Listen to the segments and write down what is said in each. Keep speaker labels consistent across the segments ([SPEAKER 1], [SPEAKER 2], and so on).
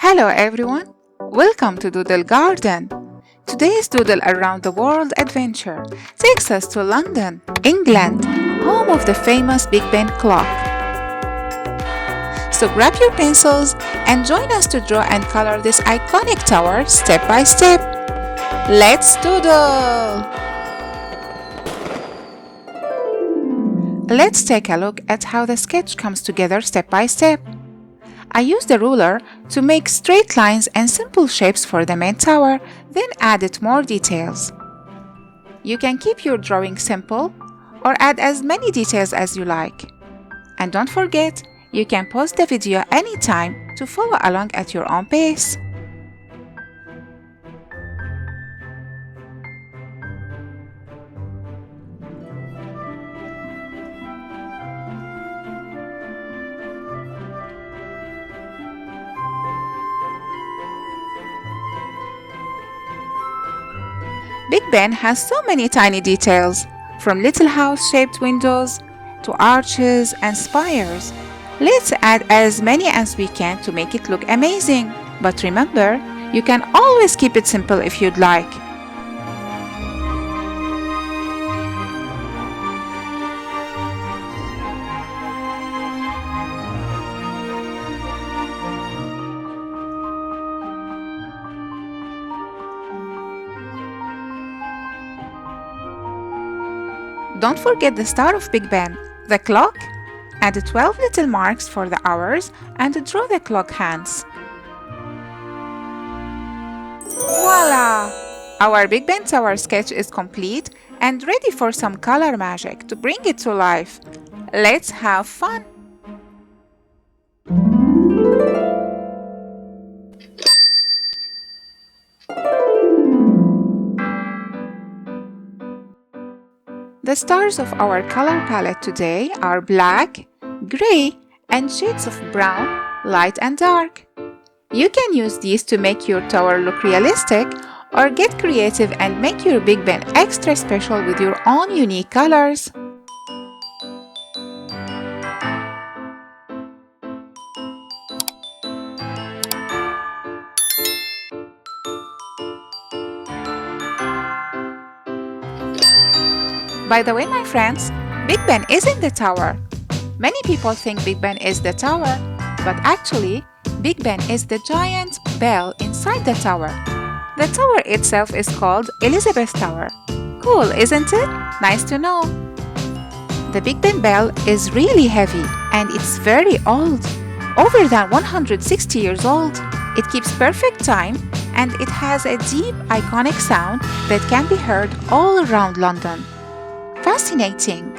[SPEAKER 1] Hello everyone, welcome to Doodle Garden. Today's Doodle Around the World adventure takes us to London, England, home of the famous Big Ben clock. So grab your pencils and join us to draw and color this iconic tower step by step. Let's doodle! Let's take a look at how the sketch comes together step by step. I used a ruler to make straight lines and simple shapes for the main tower, then added more details. You can keep your drawing simple or add as many details as you like. And don't forget, you can pause the video anytime to follow along at your own pace. Big Ben has so many tiny details, from little house-shaped windows to arches and spires. Let's add as many as we can to make it look amazing. But remember, you can always keep it simple if you'd like. Don't forget the star of Big Ben, the clock. Add 12 little marks for the hours and draw the clock hands. Voila! Our Big Ben Tower sketch is complete and ready for some color magic to bring it to life. Let's have fun! The stars of our color palette today are black, gray, and shades of brown, light and dark. You can use these to make your tower look realistic or get creative and make your Big Ben extra special with your own unique colors. By the way, my friends, Big Ben isn't the tower. Many people think Big Ben is the tower, but actually, Big Ben is the giant bell inside the tower. The tower itself is called Elizabeth Tower. Cool, isn't it? Nice to know. The Big Ben bell is really heavy and it's very old, over than 160 years old. It keeps perfect time and it has a deep, iconic sound that can be heard all around London. Fascinating!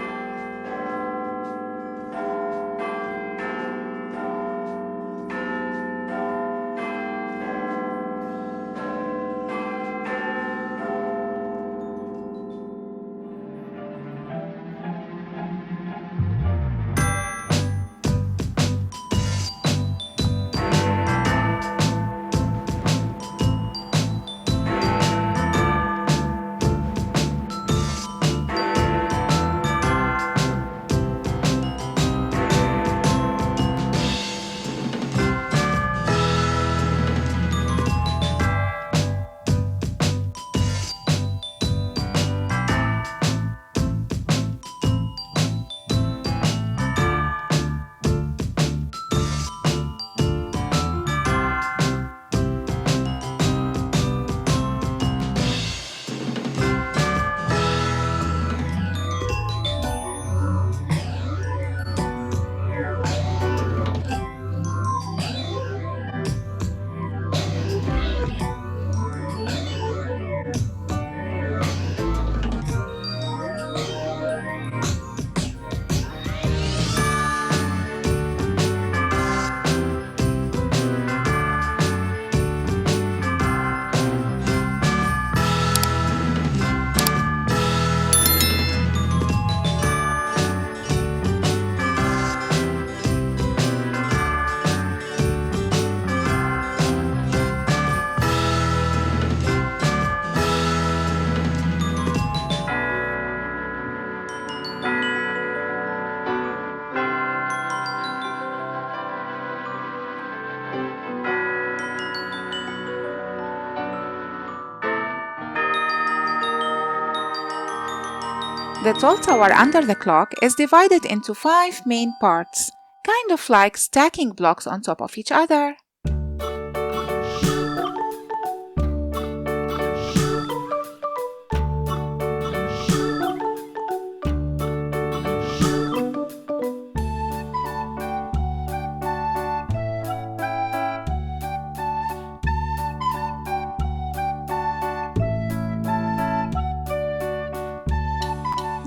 [SPEAKER 1] The tall tower under the clock is divided into 5 main parts, kind of like stacking blocks on top of each other.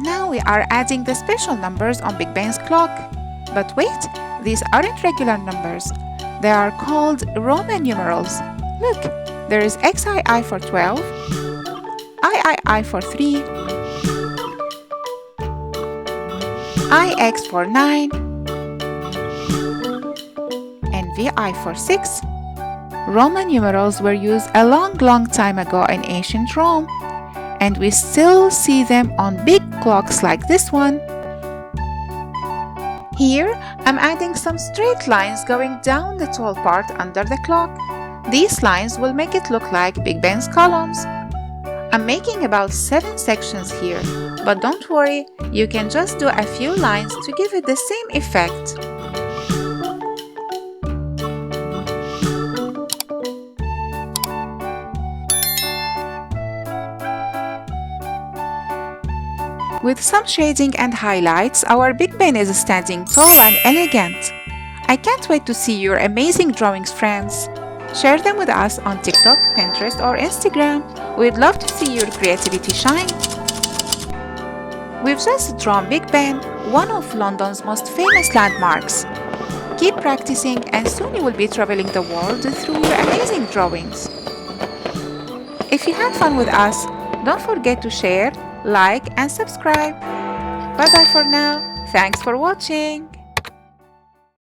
[SPEAKER 1] Now we are adding the special numbers on Big Ben's clock. But wait, these aren't regular numbers. They are called Roman numerals. Look, there is XII for 12, III for 3, IX for 9, and VI for 6. Roman numerals were used a long time ago in ancient Rome, and we still see them on big clocks like this one. Here, I'm adding some straight lines going down the tall part under the clock. These lines will make it look like Big Ben's columns. I'm making about 7 sections here, but don't worry, you can just do a few lines to give it the same effect. With some shading and highlights, our Big Ben is standing tall and elegant. I can't wait to see your amazing drawings, friends. Share them with us on TikTok, Pinterest, or Instagram. We'd love to see your creativity shine. We've just drawn Big Ben, one of London's most famous landmarks. Keep practicing and soon you will be traveling the world through your amazing drawings. If you had fun with us, don't forget to share, like, and subscribe. Bye bye for now. Thanks for watching.